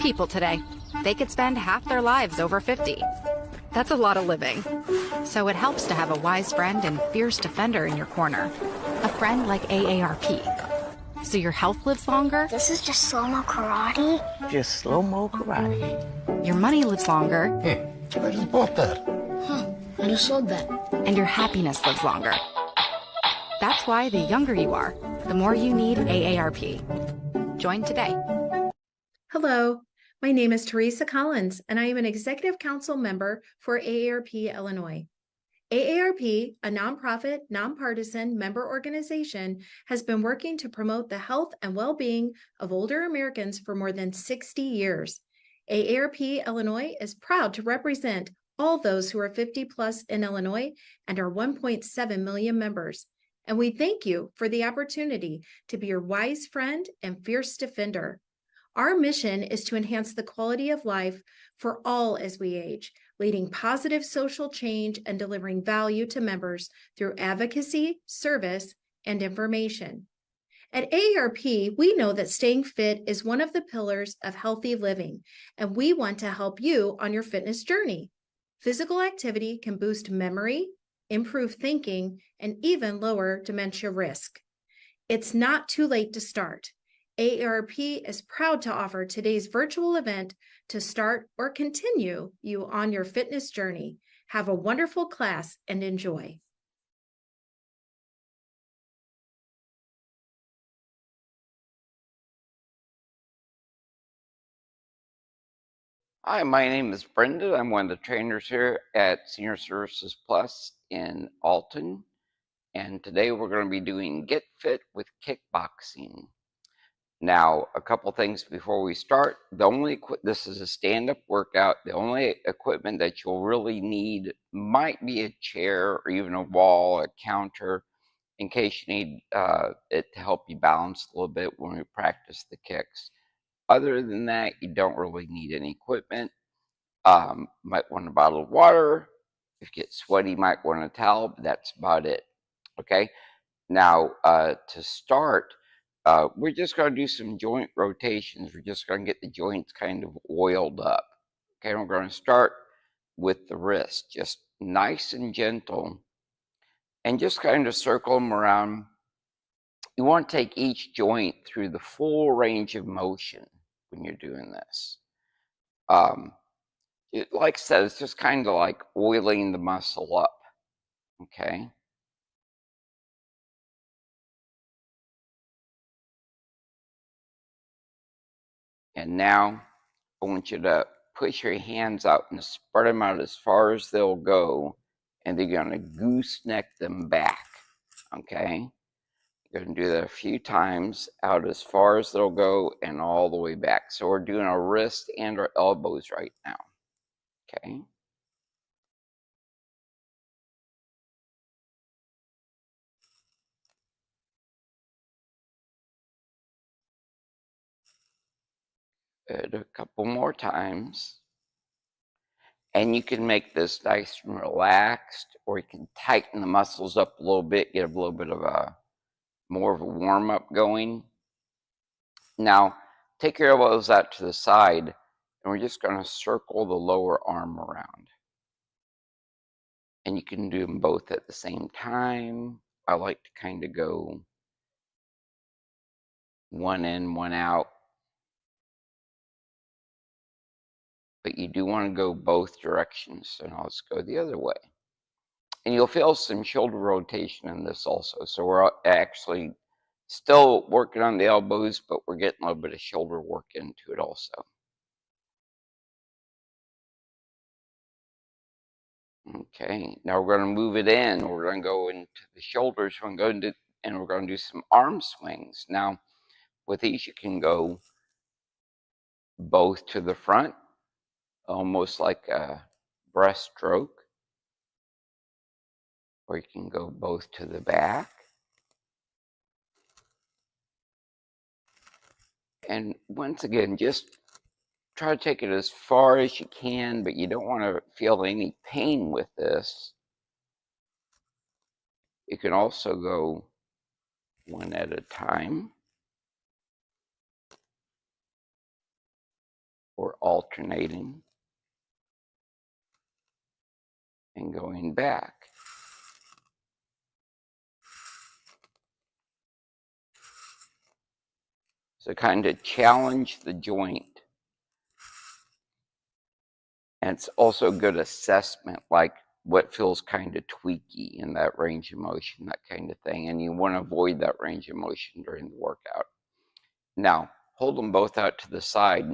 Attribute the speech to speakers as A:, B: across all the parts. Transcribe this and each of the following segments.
A: people today. They could spend half their lives over 50. That's a lot of living. So it helps to have a wise friend and fierce defender in your corner. A friend like AARP. So your health lives longer.
B: This is just slow-mo karate?
C: Just slow-mo karate.
A: Your money lives longer.
D: I just bought that.
B: I just sold that.
A: And your happiness lives longer. That's why the younger you are, the more you need AARP. Join today.
E: Hello, my name is Teresa Collins, and I am an Executive Council member for AARP Illinois. AARP, a nonprofit, nonpartisan member organization, has been working to promote the health and well-being of older Americans for more than 60 years. AARP Illinois is proud to represent all those who are 50 plus in Illinois and our 1.7 million members. And we thank you for the opportunity to be your wise friend and fierce defender. Our mission is to enhance the quality of life for all as we age, leading positive social change and delivering value to members through advocacy, service, and information. At AARP, we know that staying fit is one of the pillars of healthy living, and we want to help you on your fitness journey. Physical activity can boost memory, improve thinking, and even lower dementia risk. It's not too late to start. AARP is proud to offer today's virtual event to start or continue you on your fitness journey. Have a wonderful class and enjoy.
F: Hi, my name is Brenda. I'm one of the trainers here at Senior Services Plus in Alton. And today we're going to be doing Get Fit with Kickboxing. Now, a couple things before we start. This is a stand-up workout. The only equipment that you'll really need might be a chair or even a wall, a counter, in case you need it to help you balance a little bit when we practice the kicks. Other than that, you don't really need any equipment. Might want a bottle of water. If you get sweaty, you might want a towel, but that's about it. Okay? Now, to start, we're just going to do some joint rotations. We're just going to get the joints kind of oiled up. Okay, we're going to start with the wrist, just nice and gentle, and just kind of circle them around. You want to take each joint through the full range of motion when you're doing this. Like I said, it's just kind of like oiling the muscle up. Okay. And now I want you to push your hands out and spread them out as far as they'll go. And they're going to gooseneck them back. Okay. You're going to do that a few times, out as far as they'll go and all the way back. So we're doing our wrist and our elbows right now. Okay. Good. A couple more times. And you can make this nice and relaxed, or you can tighten the muscles up a little bit, get a little bit of more of a warm-up going. Now, take your elbows out to the side, and we're just going to circle the lower arm around. And you can do them both at the same time. I like to kind of go one in, one out. But you do want to go both directions. So now let's go the other way. And you'll feel some shoulder rotation in this also. So we're actually still working on the elbows, but we're getting a little bit of shoulder work into it also. Okay, now we're going to move it in. We're going to go into the shoulders. We're going to go into, and we're going to do some arm swings. Now, with these, you can go both to the front, almost like a breaststroke, or you can go both to the back. And once again, just try to take it as far as you can, but you don't want to feel any pain with this. You can also go one at a time. or alternating and going back. So kind of challenge the joint. And it's also a good assessment, like what feels kind of tweaky in that range of motion, that kind of thing. And you want to avoid that range of motion during the workout. Now, hold them both out to the side.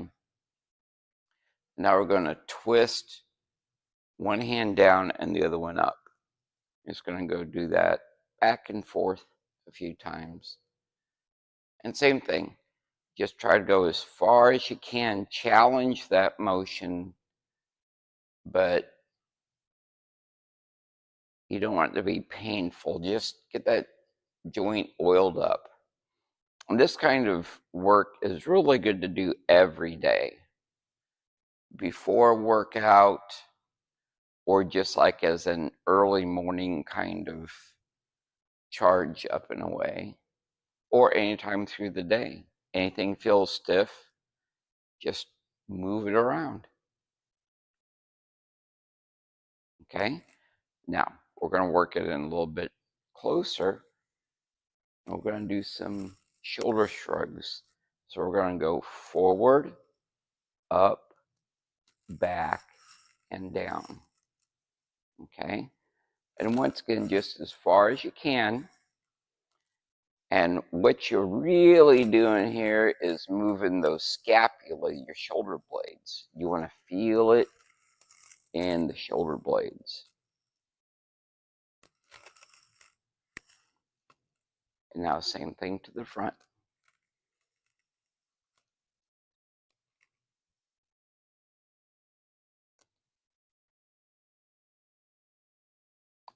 F: Now we're going to twist one hand down and the other one up. Just going to go do that back and forth a few times. And same thing, just try to go as far as you can, challenge that motion, but you don't want it to be painful. Just get that joint oiled up. And this kind of work is really good to do every day. Before workout, or just like as an early morning kind of charge up and away, or anytime through the day. Anything feels stiff, just move it around. Okay? Now, we're going to work it in a little bit closer. We're going to do some shoulder shrugs. So we're going to go forward, up, back, and down. Okay? And once again, just as far as you can. And what you're really doing here is moving those scapula, your shoulder blades. You want to feel it in the shoulder blades. And now same thing to the front.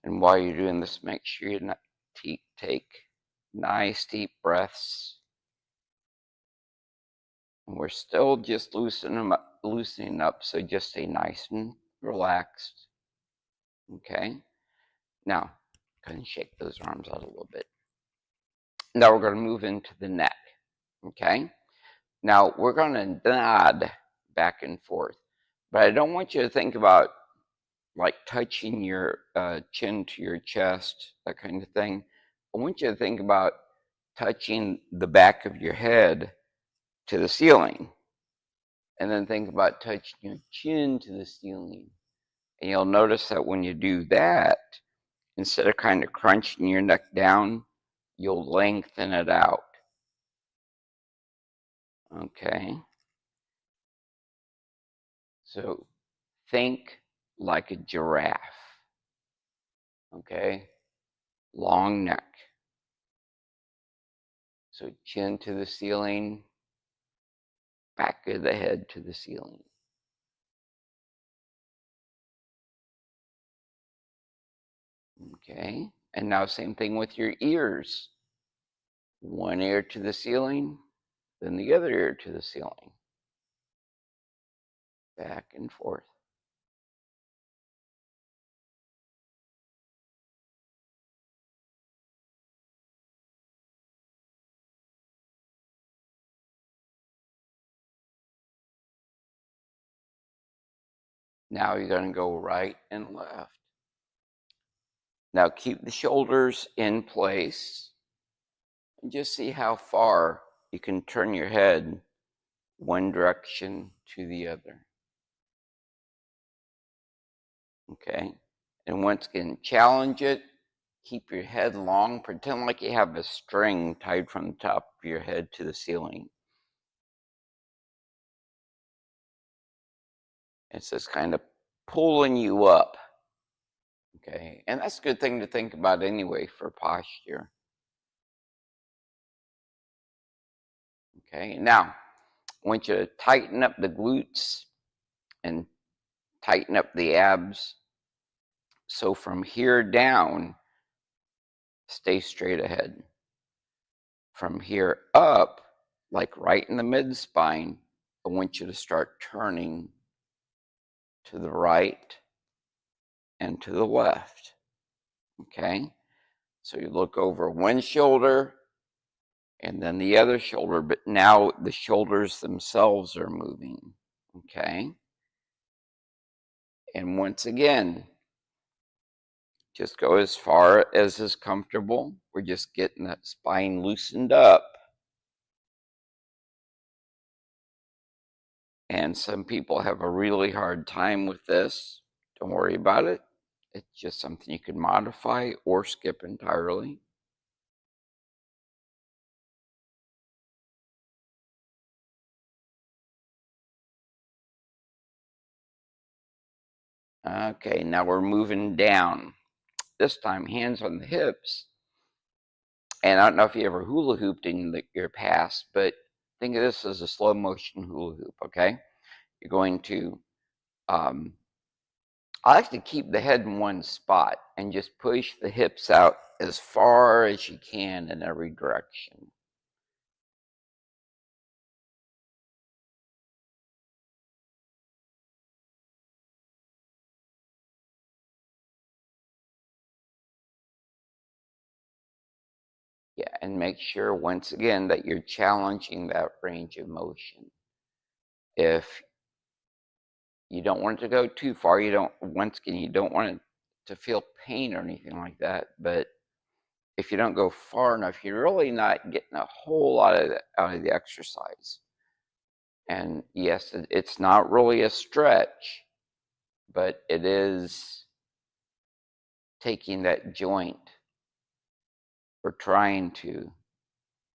F: And while you're doing this, make sure you take nice deep breaths. And we're still just loosening up, so just stay nice and relaxed. Okay? Now, go ahead and shake those arms out a little bit. Now we're going to move into the neck. Okay? Now we're going to nod back and forth. But I don't want you to think about like touching your chin to your chest, that kind of thing. I want you to think about touching the back of your head to the ceiling. And then think about touching your chin to the ceiling. And you'll notice that when you do that, instead of kind of crunching your neck down, you'll lengthen it out. Okay? So think like a giraffe. Okay? Long neck. So chin to the ceiling, back of the head to the ceiling. Okay? And now same thing with your ears. One ear to the ceiling, then the other ear to the ceiling. Back and forth. Now you're going to go right and left. Now keep the shoulders in place and just see how far you can turn your head one direction to the other. Okay? And once again, challenge it. Keep your head long. Pretend like you have a string tied from the top of your head to the ceiling. It's just kind of pulling you up. Okay? And that's a good thing to think about anyway for posture. Okay? Now, I want you to tighten up the glutes and tighten up the abs. So from here down, stay straight ahead. From here up, like right in the mid-spine, I want you to start turning to the right and to the left. Okay? So you look over one shoulder and then the other shoulder, but now the shoulders themselves are moving. Okay. And once again, just go as far as is comfortable. We're just getting that spine loosened up. And some people have a really hard time with this. Don't worry about it. It's just something you can modify or skip entirely. Okay, now we're moving down. This time, hands on the hips. And I don't know if you ever hula hooped in your past, but think of this as a slow motion hula hoop, okay? You're going to, I like to keep the head in one spot and just push the hips out as far as you can in every direction. Yeah, and make sure once again that you're challenging that range of motion. If you don't want it to go too far, you don't want it to feel pain or anything like that. But if you don't go far enough, you're really not getting a whole lot of out of the exercise. And yes, it's not really a stretch, but it is taking that joint or trying to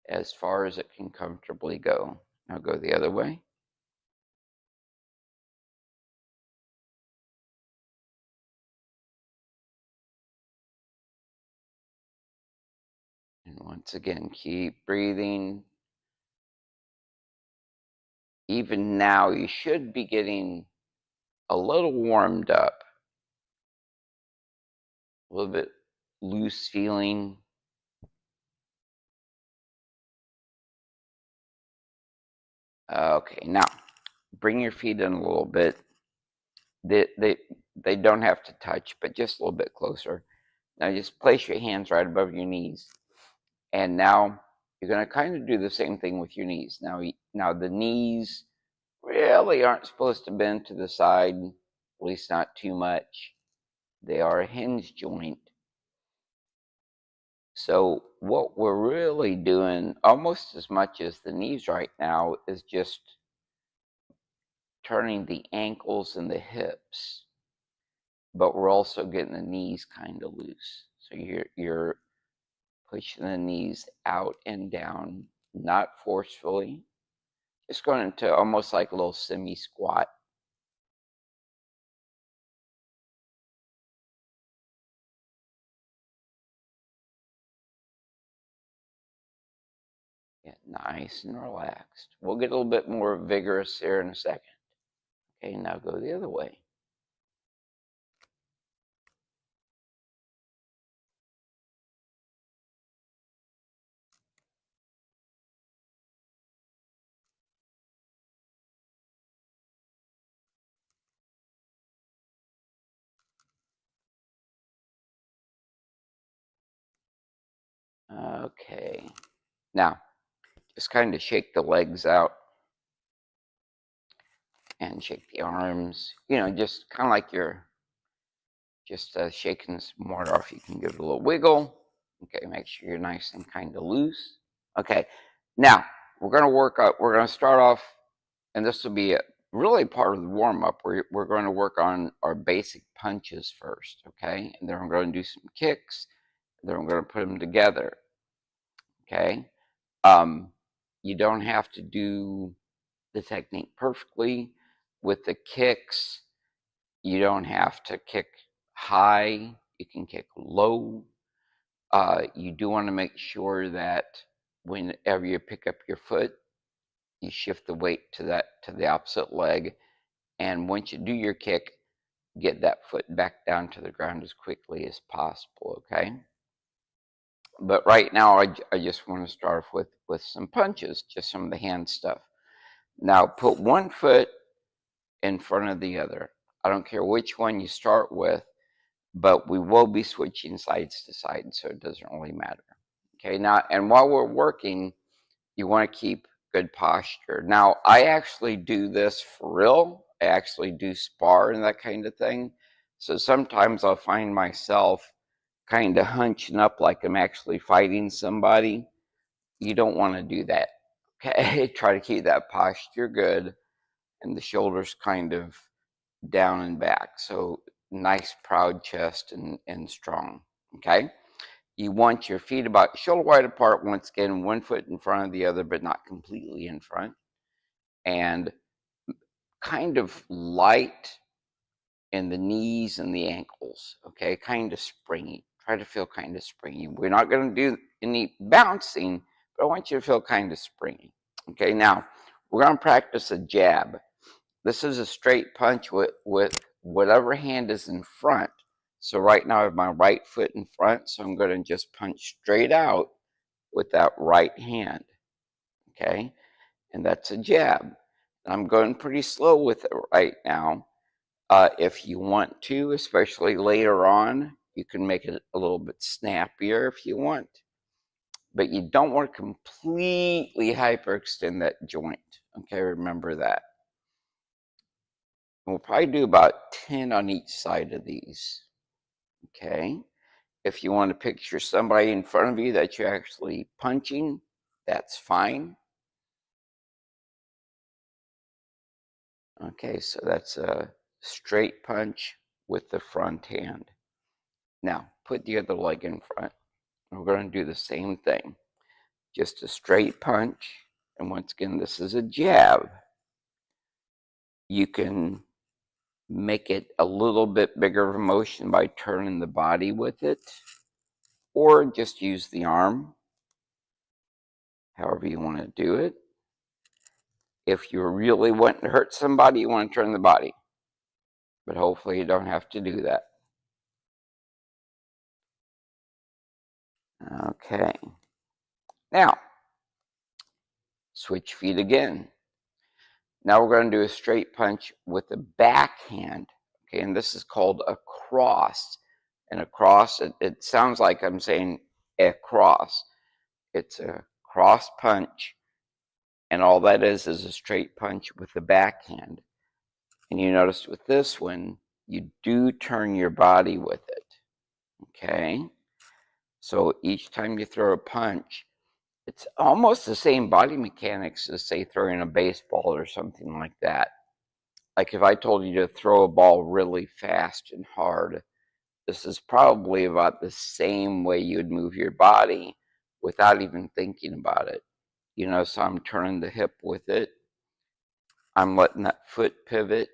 F: as far as it can comfortably go. Now go the other way. And once again, keep breathing. Even now, you should be getting a little warmed up, a little bit loose feeling. Okay, now bring your feet in a little bit. They don't have to touch, but just a little bit closer. Now just place your hands right above your knees. And now you're going to kind of do the same thing with your knees. Now the knees really aren't supposed to bend to the side, at least not too much. They are a hinge joint. So what we're really doing almost as much as the knees right now is just turning the ankles and the hips, but we're also getting the knees kind of loose. So you're pushing the knees out and down, not forcefully, just going into almost like a little semi-squat. Get nice and relaxed. We'll get a little bit more vigorous here in a second. Okay, now go the other way. Okay, now just kind of shake the legs out and shake the arms, just kind of like you're just shaking some water off. You can give it a little wiggle. Okay, make sure you're nice and kind of loose. Okay, now we're going to start off, and this will be really part of the warm-up. We're going to work on our basic punches first, okay? And then we're going to do some kicks, and then we're going to put them together, okay? You don't have to do the technique perfectly. With the kicks, you don't have to kick high. You can kick low. You do want to make sure that whenever you pick up your foot, you shift the weight to the opposite leg. And once you do your kick, get that foot back down to the ground as quickly as possible, okay? But right now, I just want to start off with some punches, just some of the hand stuff. Now, put one foot in front of the other. I don't care which one you start with, but we will be switching sides to side, so it doesn't really matter. Okay, now, and while we're working, you want to keep good posture. Now, I actually do this for real. I actually do spar and that kind of thing. So sometimes I'll find myself kind of hunching up like I'm actually fighting somebody. You don't want to do that. Okay, try to keep that posture good and the shoulders kind of down and back. So nice proud chest and strong. Okay. You want your feet about shoulder wide apart, once again, 1 foot in front of the other, but not completely in front. And kind of light in the knees and the ankles, okay? Kind of springy. Try to feel kind of springy. We're not going to do any bouncing, but I want you to feel kind of springy. Okay, now we're going to practice a jab. This is a straight punch with whatever hand is in front. So right now I have my right foot in front, so I'm going to just punch straight out with that right hand, okay? And that's a jab. I'm going pretty slow with it right now. If you want to, especially later on, you can make it a little bit snappier if you want. But you don't want to completely hyperextend that joint. Okay, remember that. And we'll probably do about 10 on each side of these. Okay. If you want to picture somebody in front of you that you're actually punching, that's fine. Okay, so that's a straight punch with the front hand. Now, put the other leg in front. We're going to do the same thing. Just a straight punch. And once again, this is a jab. You can make it a little bit bigger of a motion by turning the body with it, or just use the arm, however you want to do it. If you really want to hurt somebody, you want to turn the body. But hopefully you don't have to do that. Okay. Now, switch feet again. Now we're going to do a straight punch with the backhand. Okay, and this is called a cross. And a cross, it sounds like I'm saying a cross. It's a cross punch. And all that is a straight punch with the backhand. And you notice with this one, you do turn your body with it. Okay? So each time you throw a punch, it's almost the same body mechanics as, say, throwing a baseball or something like that. Like if I told you to throw a ball really fast and hard, this is probably about the same way you would move your body without even thinking about it. You know, so I'm turning the hip with it. I'm letting that foot pivot.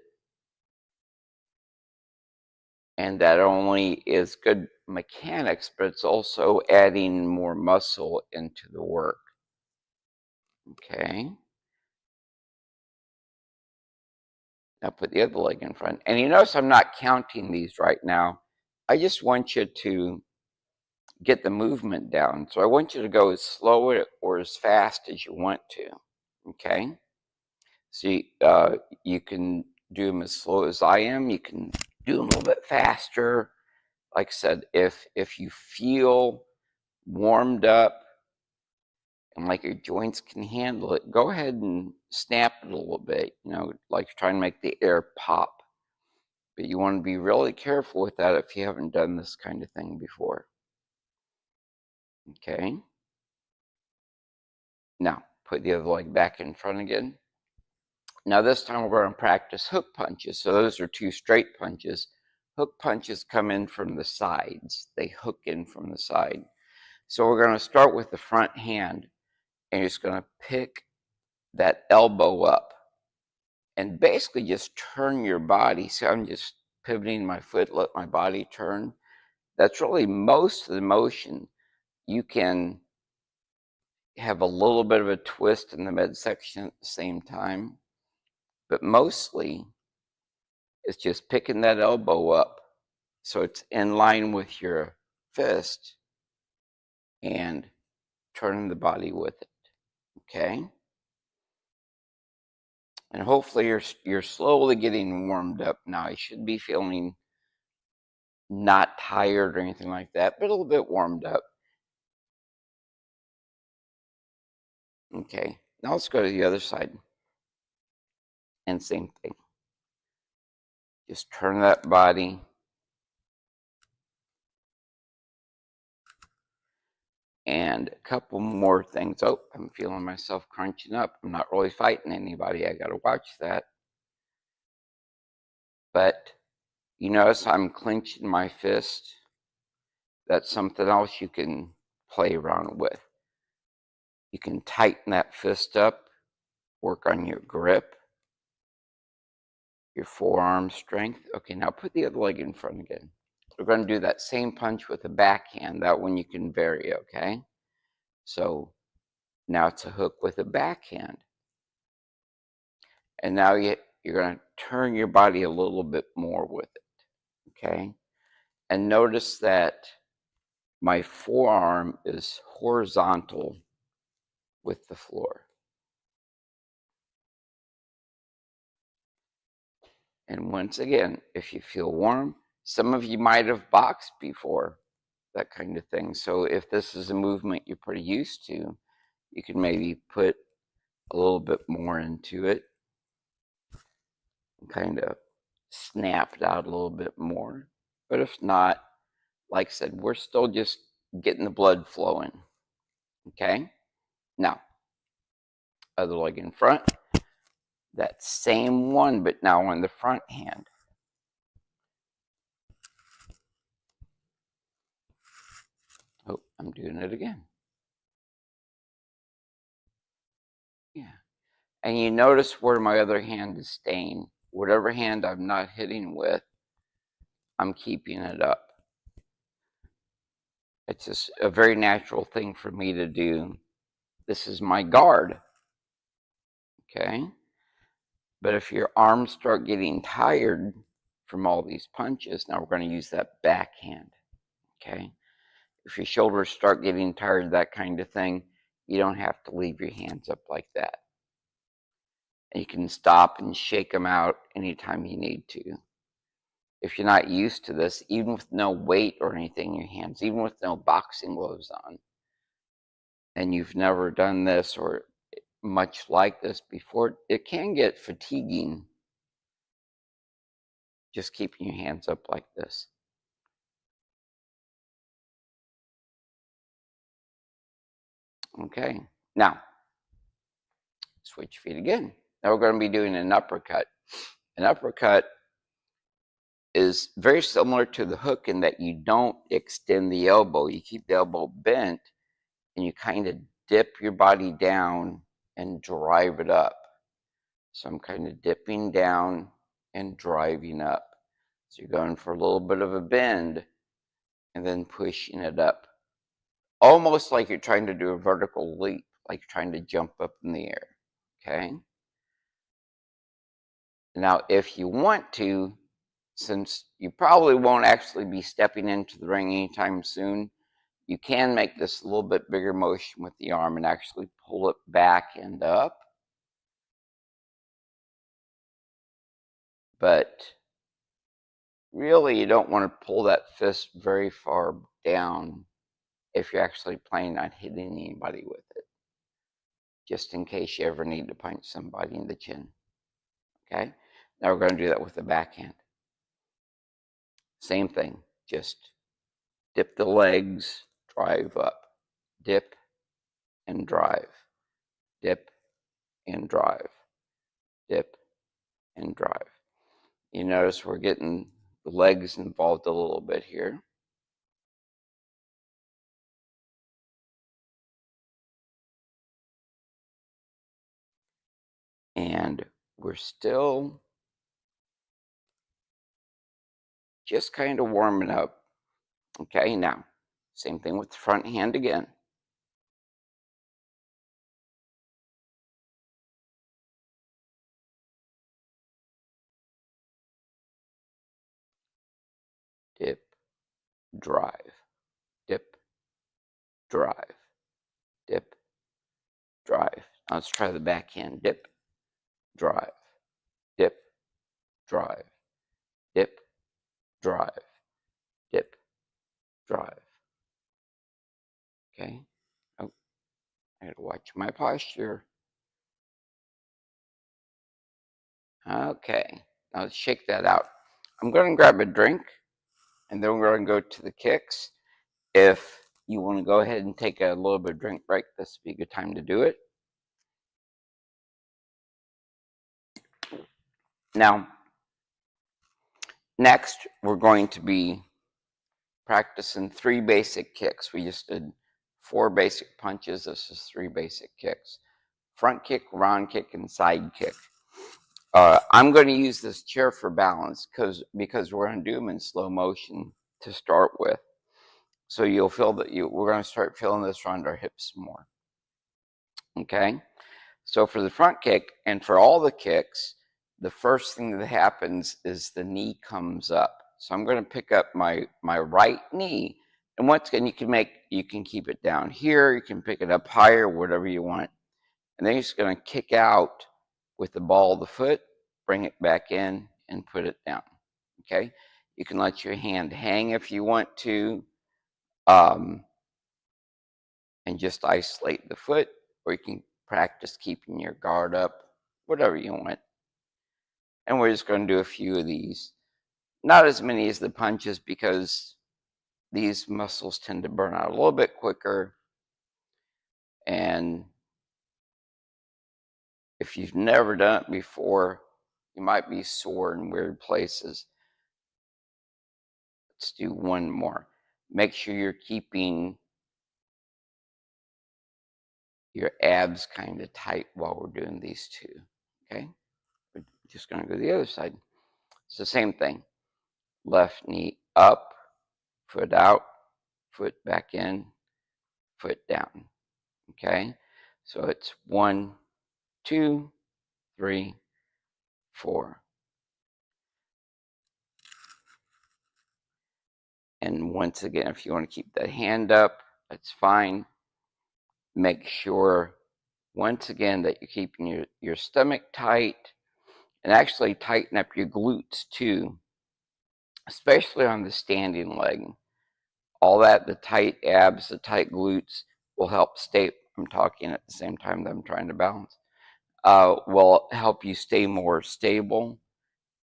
F: And that only is good mechanics, but it's also adding more muscle into the work. Okay. Now put the other leg in front. And you notice I'm not counting these right now. I just want you to get the movement down. So I want you to go as slow or as fast as you want to. Okay. So you can do them as slow as I am. You can do them a little bit faster. Like I said, if you feel warmed up and like your joints can handle it, go ahead and snap it a little bit, you know, like try and make the air pop. But you want to be really careful with that if you haven't done this kind of thing before. Okay. Now, put the other leg back in front again. Now this time we're going to practice hook punches. So those are two straight punches. Hook punches come in from the sides. They hook in from the side. So we're going to start with the front hand. And you're just going to pick that elbow up and basically just turn your body. So I'm just pivoting my foot, let my body turn. That's really most of the motion. You can have a little bit of a twist in the midsection at the same time, but mostly it's just picking that elbow up so it's in line with your fist and turning the body with it. Okay? And hopefully you're slowly getting warmed up now. You should be feeling not tired or anything like that, but a little bit warmed up. Okay. now let's go to the other side. And same thing. Just turn that body. And a couple more things. Oh, I'm feeling myself crunching up. I'm not really fighting anybody. I got to watch that. But you notice I'm clenching my fist. That's something else you can play around with. You can tighten that fist up, work on your grip, your forearm strength. Okay, now put the other leg in front again. We're going to do that same punch with the backhand. That one you can vary, okay? So now it's a hook with a backhand. And now you're going to turn your body a little bit more with it, okay? And notice that my forearm is horizontal with the floor. And once again, if you feel warm, some of you might have boxed before, that kind of thing. So if this is a movement you're pretty used to, you can maybe put a little bit more into it and kind of snap it out a little bit more. But if not, like I said, we're still just getting the blood flowing. Okay? Now, other leg in front. That same one, but now on the front hand. Oh, I'm doing it again. Yeah. And you notice where my other hand is staying. Whatever hand I'm not hitting with, I'm keeping it up. It's just a very natural thing for me to do. This is my guard. Okay? But if your arms start getting tired from all these punches, now we're going to use that backhand. Okay? If your shoulders start getting tired, that kind of thing, you don't have to leave your hands up like that. And you can stop and shake them out anytime you need to. If you're not used to this, even with no weight or anything in your hands, even with no boxing gloves on, and you've never done this or much like this before, it can get fatiguing just keeping your hands up like this. Okay, now switch feet again. Now we're going to be doing an uppercut. An uppercut is very similar to the hook in that you don't extend the elbow. You keep the elbow bent and you kind of dip your body down and drive it up. So I'm kind of dipping down and driving up. So you're going for a little bit of a bend and then pushing it up. Almost like you're trying to do a vertical leap, like you're trying to jump up in the air. Okay? Now, if you want to, since you probably won't actually be stepping into the ring anytime soon, you can make this a little bit bigger motion with the arm and actually pull it back and up. But really, you don't want to pull that fist very far down if you're actually planning on hitting anybody with it, just in case you ever need to punch somebody in the chin. Okay? Now we're going to do that with the backhand. Same thing, just dip the legs, drive up, dip and drive, dip and drive, dip and drive. You notice we're getting the legs involved a little bit here. And we're still just kind of warming up. Okay, now, same thing with the front hand again. Dip, drive, dip, drive, dip, drive. Now let's try the backhand. Dip, drive, dip, drive, dip, drive, dip, drive. Okay. Oh, I gotta watch my posture. Okay, now let's shake that out. I'm going to grab a drink, and then we're going to go to the kicks. If you want to go ahead and take a little bit of drink break, this would be a good time to do it. Now, next, we're going to be practicing 3 basic kicks. We just did 4 basic punches. This is 3 basic kicks. Front kick, round kick, and side kick. I'm going to use this chair for balance because we're going to do them in slow motion to start with. So you'll feel that we're going to start feeling this around our hips more. Okay? So for the front kick and for all the kicks, the first thing that happens is the knee comes up. So I'm going to pick up my right knee, and once again, you can keep it down here, you can pick it up higher, whatever you want. And then you're just going to kick out with the ball of the foot, bring it back in, and put it down. Okay? You can let your hand hang if you want to, and just isolate the foot, or you can practice keeping your guard up, whatever you want. And we're just going to do a few of these. Not as many as the punches because these muscles tend to burn out a little bit quicker. And if you've never done it before, you might be sore in weird places. Let's do one more. Make sure you're keeping your abs kind of tight while we're doing these 2. Okay? We're just going to go to the other side. It's the same thing. Left knee up, foot out, foot back in, foot down. Okay? So it's 1, 2, 3, 4. And once again, if you want to keep that hand up, that's fine. Make sure, once again, that you're keeping your stomach tight, and actually tighten up your glutes too, especially on the standing leg. All that, the tight abs, the tight glutes will help stay, I'm talking at the same time that I'm trying to balance, will help you stay more stable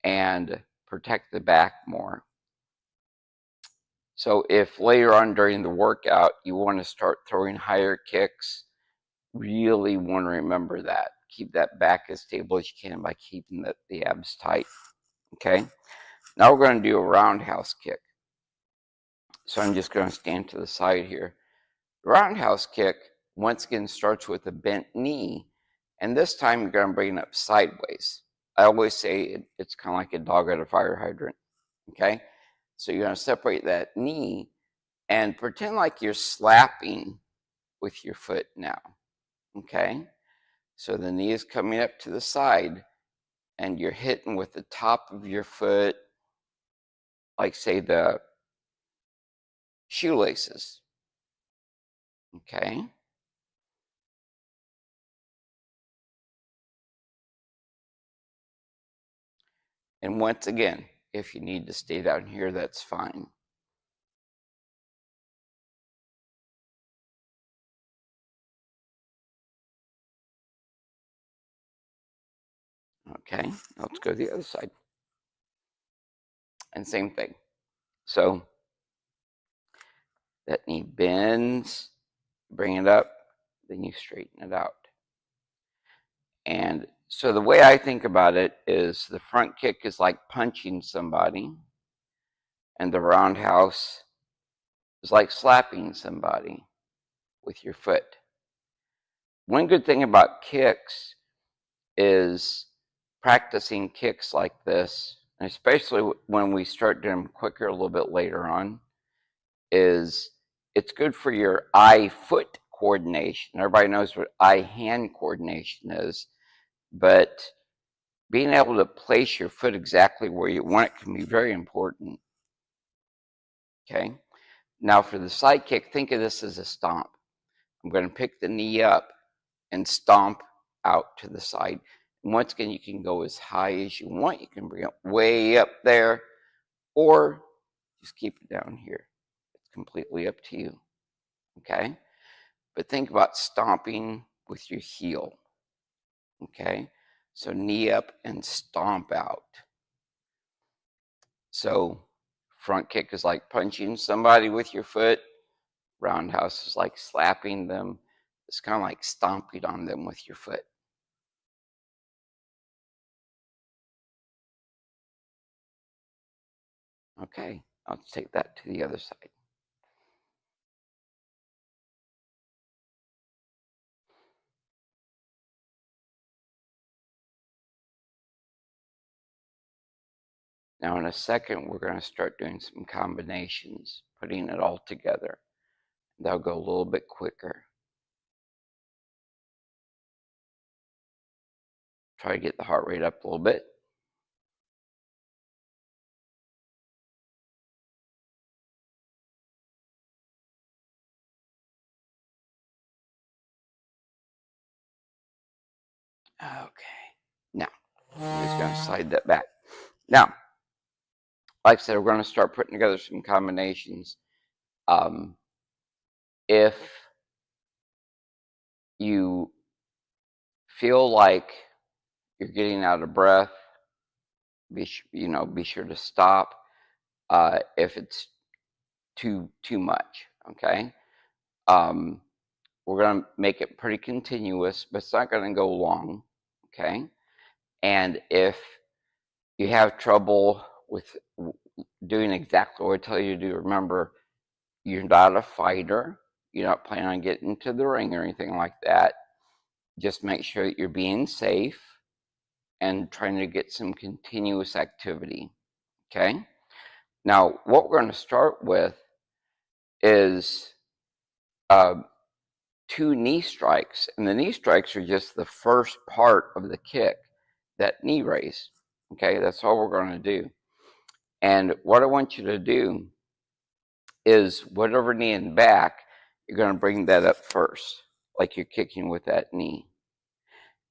F: and protect the back more. So if later on during the workout you want to start throwing higher kicks, really want to remember that. Keep that back as stable as you can by keeping the abs tight. Okay? Now we're going to do a roundhouse kick. So I'm just going to stand to the side here. The roundhouse kick, once again, starts with a bent knee. And this time you're going to bring it up sideways. I always say it's kind of like a dog at a fire hydrant. Okay? So you're going to separate that knee and pretend like you're slapping with your foot now. Okay? So the knee is coming up to the side and you're hitting with the top of your foot, like say the shoelaces. Okay? And once again, if you need to stay down here, that's fine. Okay, let's go to the other side. And same thing. So that knee bends, bring it up, then you straighten it out. And so the way I think about it is the front kick is like punching somebody, and the roundhouse is like slapping somebody with your foot. One good thing about kicks is practicing kicks like this, and especially when we start doing them quicker a little bit later on, is it's good for your eye-foot coordination. Everybody knows what eye-hand coordination is, but being able to place your foot exactly where you want it can be very important. Okay? Now for the side kick, think of this as a stomp. I'm going to pick the knee up and stomp out to the side. And once again, you can go as high as you want. You can bring it way up there, or just keep it down here. It's completely up to you. Okay? But think about stomping with your heel. Okay? So knee up and stomp out. So front kick is like punching somebody with your foot. Roundhouse is like slapping them. It's kind of like stomping on them with your foot. Okay, I'll take that to the other side. Now in a second, we're going to start doing some combinations, putting it all together. That'll go a little bit quicker. Try to get the heart rate up a little bit. Okay, now I'm just going to slide that back. Now, like I said, we're going to start putting together some combinations. If you feel like you're getting out of breath, be sure to stop. If it's too much, okay. We're going to make it pretty continuous, but it's not going to go long, okay. And if you have trouble with doing exactly what I tell you to do, remember, you're not a fighter. You're not planning on getting into the ring or anything like that. Just make sure that you're being safe and trying to get some continuous activity, okay? Now, what we're going to start with is 2 knee strikes. And the knee strikes are just the first part of the kick, that knee raise, okay? That's all we're going to do. And what I want you to do is whatever knee and back, you're going to bring that up first, like you're kicking with that knee.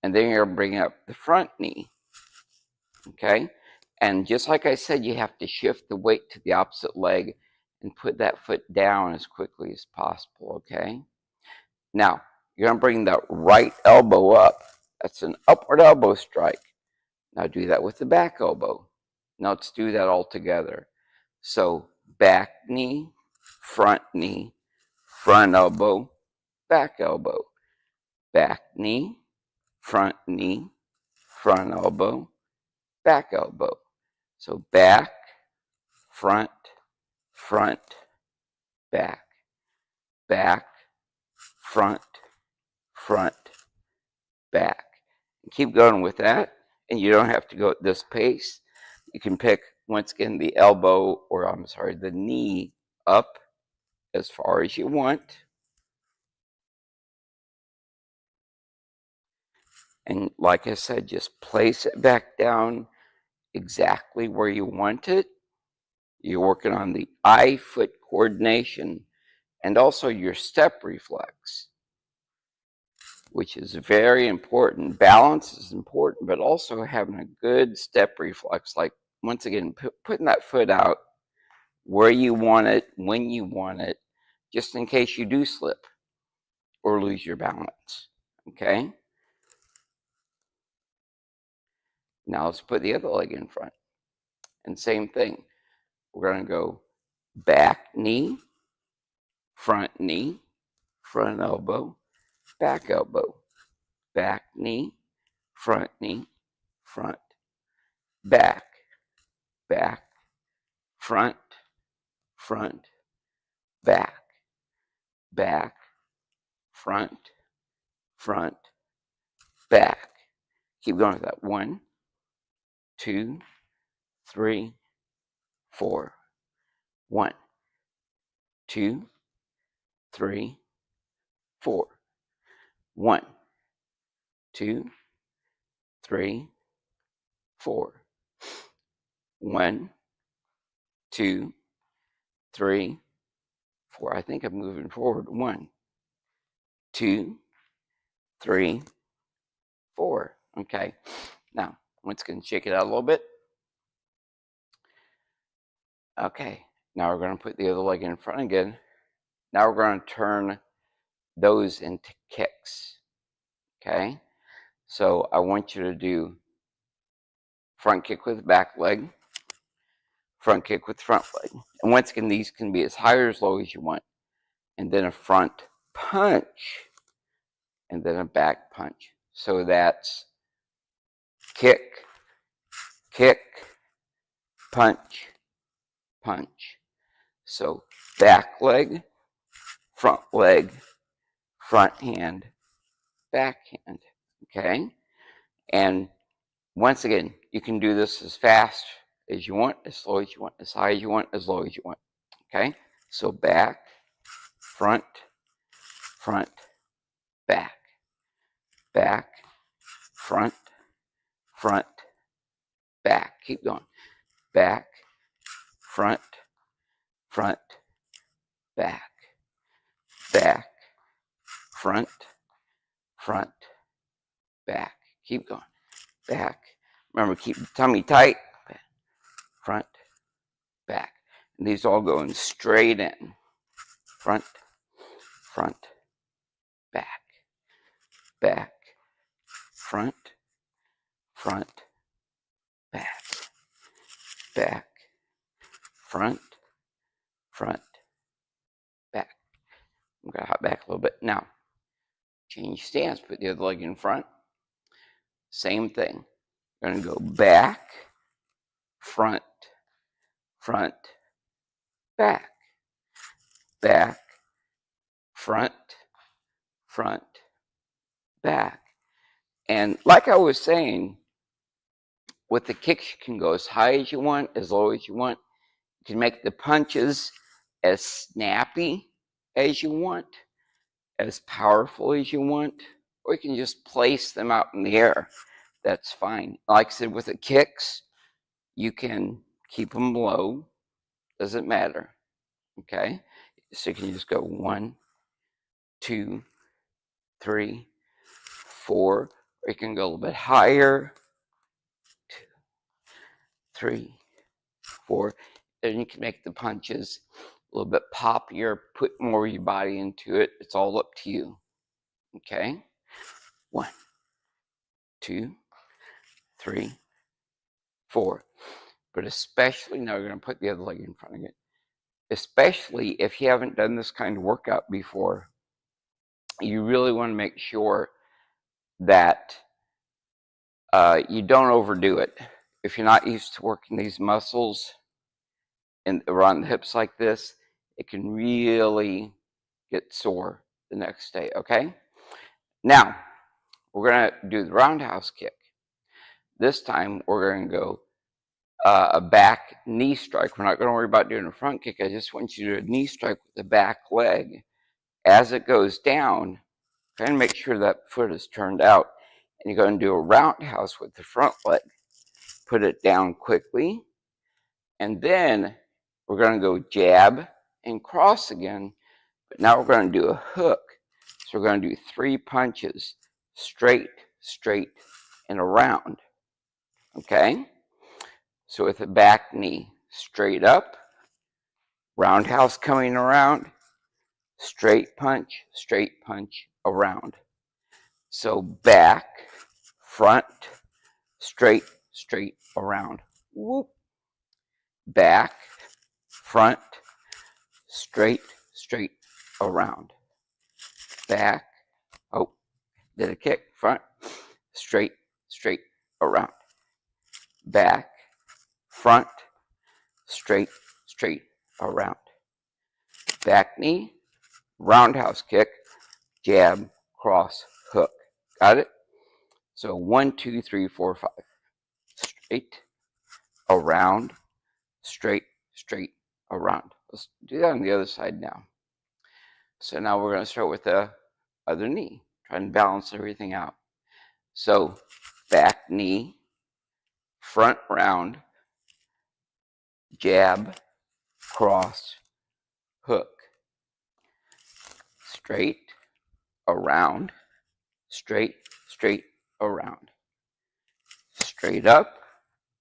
F: And then you're going to bring up the front knee, okay? And just like I said, you have to shift the weight to the opposite leg and put that foot down as quickly as possible, okay? Now, you're going to bring that right elbow up. That's an upward elbow strike. Now do that with the back elbow. Now let's do that all together. So back knee, front elbow, back elbow. Back knee, front elbow, back elbow. So back, front, back. Back, front, back. And keep going with that. And you don't have to go at this pace. You can pick, once again, the elbow, or I'm sorry, the knee up as far as you want. And like I said, just place it back down exactly where you want it. You're working on the eye-foot coordination and also your step reflex, which is very important. Balance is important, but also having a good step reflex, like, once again, putting that foot out where you want it, when you want it, just in case you do slip or lose your balance, okay? Now let's put the other leg in front. And same thing. We're going to go back knee, front elbow, back elbow. Back knee, front, back, front, back, front, back. Keep going with that. 1, 2, 3, 4. 1, 2, 3, 4. 1, 2, 3, 4. 1, 2, 3, 4. I think I'm moving forward. 1, 2, 3, 4. Okay. Now, once again, shake it out a little bit. Okay. Now we're going to put the other leg in front again. Now we're going to turn those into kicks. Okay. So I want you to do front kick with back leg, front kick with front leg. And once again, these can be as high or as low as you want. And then a front punch, and then a back punch. So that's kick, kick, punch, punch. So back leg, front hand, back hand, okay? And once again, you can do this as fast as you want, as slow as you want, as high as you want, as low as you want, okay? So back, front, back, back, front, back. Keep going. Back, front, back, back, front, back. Keep going. Back. Remember, keep the tummy tight. Front, back. And these all going straight in. Front, back, back, front, back, back, front, back. I'm going to hop back a little bit. Now, change stance, put the other leg in front. Same thing. We're going to go back, front, back, back, front, back. And like I was saying, with the kicks, you can go as high as you want, as low as you want. You can make the punches as snappy as you want, as powerful as you want, or you can just place them out in the air. That's fine. Like I said, with the kicks, you can keep them low. Doesn't matter. Okay? So you can just go 1, 2, 3, 4, or you can go a little bit higher. 2, 3, 4. Then you can make the punches a little bit poppier, put more of your body into it. It's all up to you. Okay? 1, 2, 3, 4. But especially now, you're going to put the other leg in front of it. Especially if you haven't done this kind of workout before, you really want to make sure that you don't overdo it. If you're not used to working these muscles around the hips like this, it can really get sore the next day, okay? Now, we're going to do the roundhouse kick. This time, we're going to go a back knee strike. We're not going to worry about doing a front kick. I just want you to do a knee strike with the back leg. As it goes down, try and make sure that foot is turned out. And you're going to do a roundhouse with the front leg. Put it down quickly. And then we're going to go jab and cross again. But now we're going to do a hook. So we're going to do 3 punches. Straight, and around. Okay? So with the back knee, straight up, roundhouse coming around, straight punch, around. So back, front, straight, around. Whoop. Back, front, straight, around. Back, oh, did a kick, front, straight, around. Back, front, straight, around. Back knee, roundhouse kick, jab, cross, hook. Got it? So 1, 2, 3, 4, 5. Straight, around, straight, around. Let's do that on the other side now. So now we're going to start with the other knee. Try and balance everything out. So back knee, front round, jab, cross, hook. Straight, around, straight, around. Straight up,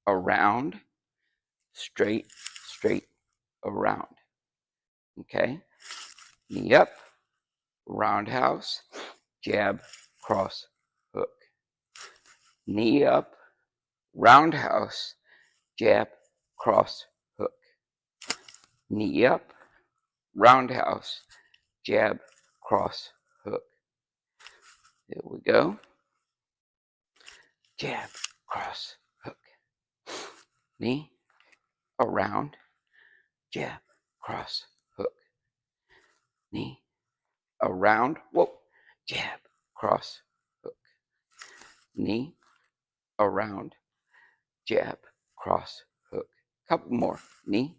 F: around, straight, around. Okay? Knee up, roundhouse, jab, cross, hook. Knee up, roundhouse, jab, cross, hook. Knee up, roundhouse, jab, cross, hook. There we go. Jab, cross, hook. Knee, around, jab, cross, hook. Knee, around, whoa, jab, cross, hook. Knee, around, jab, cross, hook. Couple more. Knee,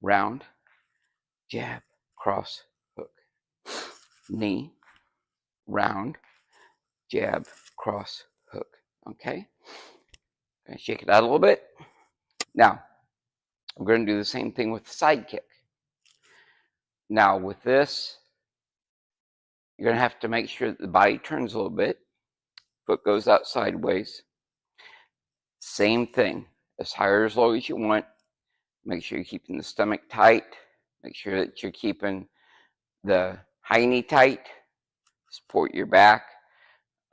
F: round, jab, cross, hook. Knee, round, jab, cross, hook. Okay? Gonna shake it out a little bit. Now, I'm going to do the same thing with the side kick. Now, with this, you're going to have to make sure that the body turns a little bit. Foot goes out sideways. Same thing, as high or as low as you want. Make sure you're keeping the stomach tight. Make sure that you're keeping the high knee tight. Support your back.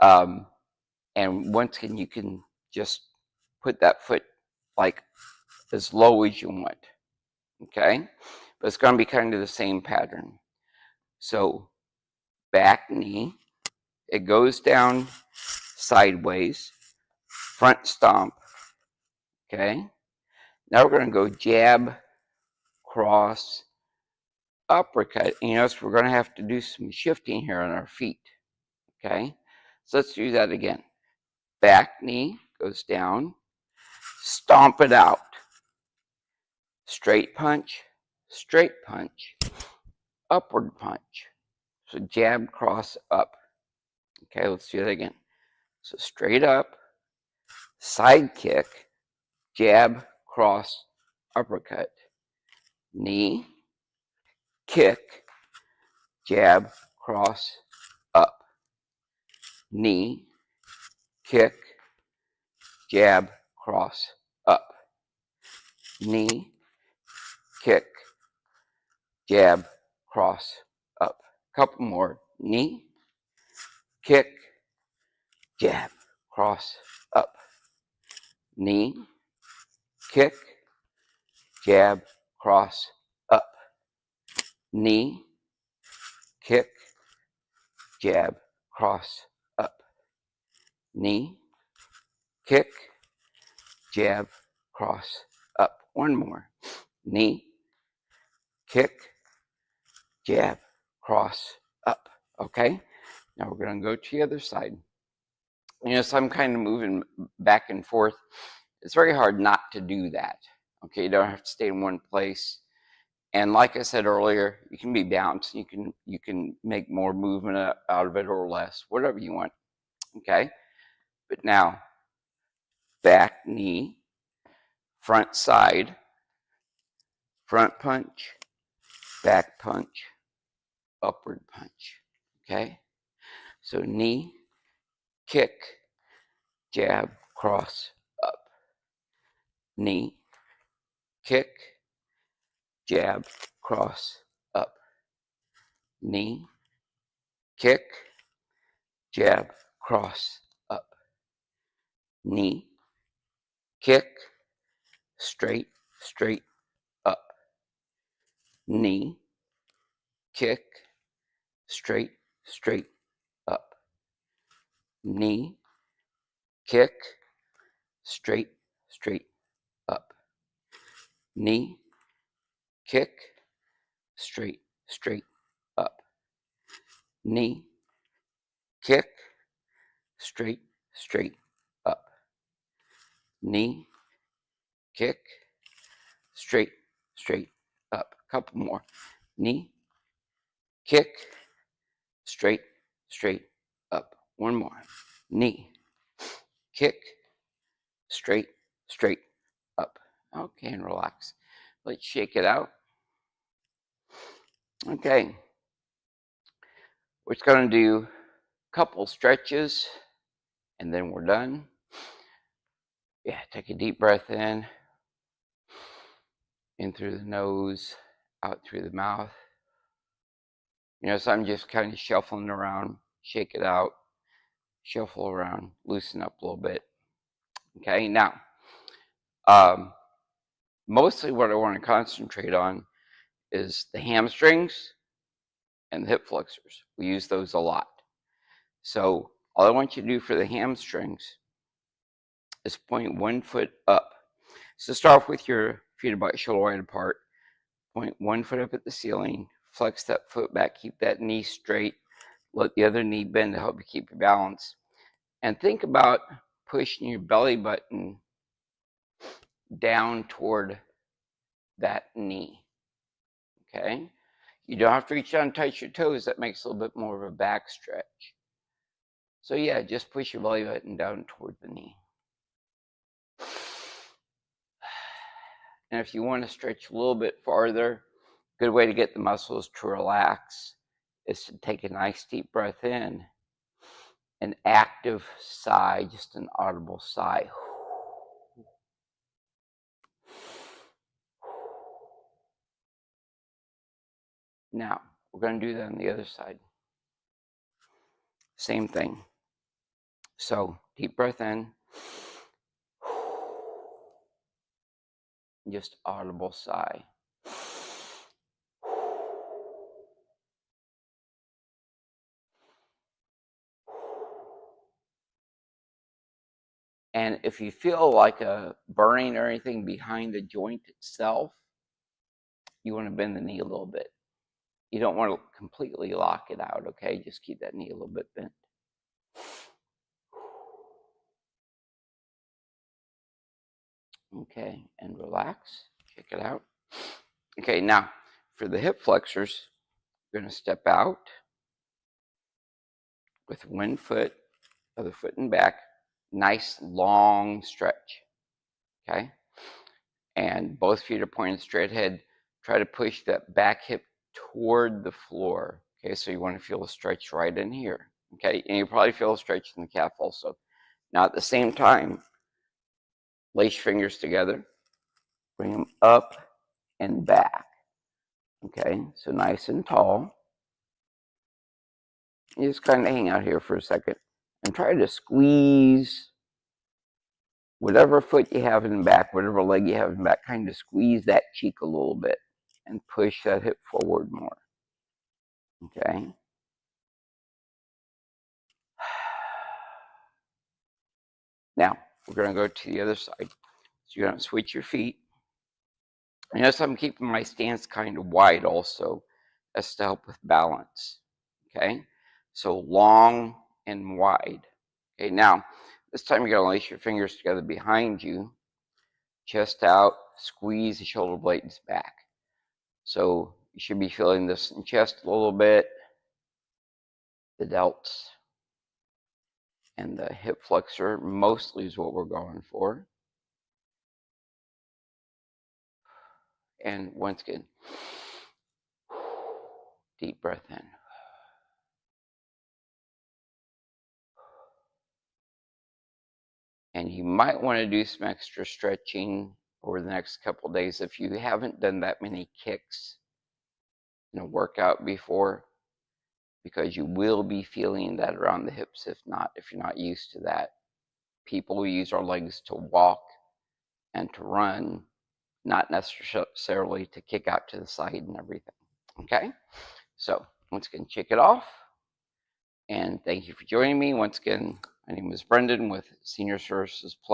F: And once again, you can just put that foot like as low as you want. Okay? But it's going to be kind of the same pattern. So back knee, it goes down sideways, front stomp. Okay? Now we're going to go jab, cross, uppercut. And you notice we're going to have to do some shifting here on our feet. Okay? So let's do that again. Back knee goes down, stomp it out. Straight punch, upward punch. So jab, cross, up. Okay, let's do that again. So straight up, side kick, jab, cross, uppercut. Knee, kick, jab, cross, up. Knee, kick, jab, cross, up. Knee, kick, jab, cross, up. Couple more. Knee, kick, jab, cross, up. Knee, kick, jab, cross, up. Knee, kick, jab, cross, up. Knee, kick, jab, cross, up. One more. Knee, kick, jab, cross, up. Okay? Now we're going to go to the other side. You know, so I'm kind of moving back and forth. It's very hard not to do that. Okay, you don't have to stay in one place. And like I said earlier, you can be balanced. You can make more movement out of it or less, whatever you want. Okay? But now, back knee, front side, front punch, back punch, upward punch. Okay? So knee, kick, jab, cross, up. Knee, kick, jab, cross, up. Knee, kick, jab, cross, up. Knee, kick, straight, up. Knee, kick, straight, up. Knee, kick, straight, up. Knee, kick, straight, up. Knee, kick, straight, up. Knee, kick, straight, up. Couple more. Knee, kick, straight, up. One more. Knee, kick, straight, up. Okay, and relax. Let's shake it out. Okay. We're just going to do a couple stretches, and then we're done. Yeah, take a deep breath in through the nose, out through the mouth. You know, so I'm just kind of shuffling around, shake it out, shuffle around, loosen up a little bit. Okay, now, mostly what I want to concentrate on is the hamstrings and the hip flexors. We use those a lot. So all I want you to do for the hamstrings is point 1 foot up. So start off with your feet about shoulder wide apart. Point 1 foot up at the ceiling. Flex that foot back. Keep that knee straight. Let the other knee bend to help you keep your balance. And think about pushing your belly button down toward that knee. Okay? You don't have to reach down and touch your toes. That makes a little bit more of a back stretch. So yeah, just push your belly button down toward the knee. And if you want to stretch a little bit farther, a good way to get the muscles to relax is to take a nice deep breath in, an active sigh, just an audible sigh. Now, we're going to do that on the other side. Same thing. So, deep breath in, just audible sigh. And if you feel like a burning or anything behind the joint itself, you want to bend the knee a little bit. You don't want to completely lock it out, okay? Just keep that knee a little bit bent. Okay, and relax. Check it out. Okay, now for the hip flexors, you're going to step out with 1 foot, other foot in back. Nice long stretch. Okay? And both feet are pointed straight ahead. Try to push that back hip toward the floor. Okay, so you want to feel a stretch right in here. Okay, and you probably feel a stretch in the calf also. Now at the same time, lace your fingers together, bring them up and back. Okay, so nice and tall. You just kind of hang out here for a second and try to squeeze whatever foot you have in the back, whatever leg you have in the back, kind of squeeze that cheek a little bit and push that hip forward more. Okay. Now, we're going to go to the other side. So you're going to switch your feet. And notice I'm keeping my stance kind of wide also. That's to help with balance. Okay. So long and wide. Okay. Now, this time you're going to lace your fingers together behind you. Chest out. Squeeze the shoulder blades back. So you should be feeling this in chest a little bit. The delts. And the hip flexor mostly is what we're going for. And once again, deep breath in. And you might want to do some extra stretching over the next couple of days if you haven't done that many kicks in a workout before, because you will be feeling that around the hips if you're not used to that. People use our legs to walk and to run, not necessarily to kick out to the side and everything. Okay? So, once again, check it off. And thank you for joining me. Once again, my name is Brendan with Senior Services Plus.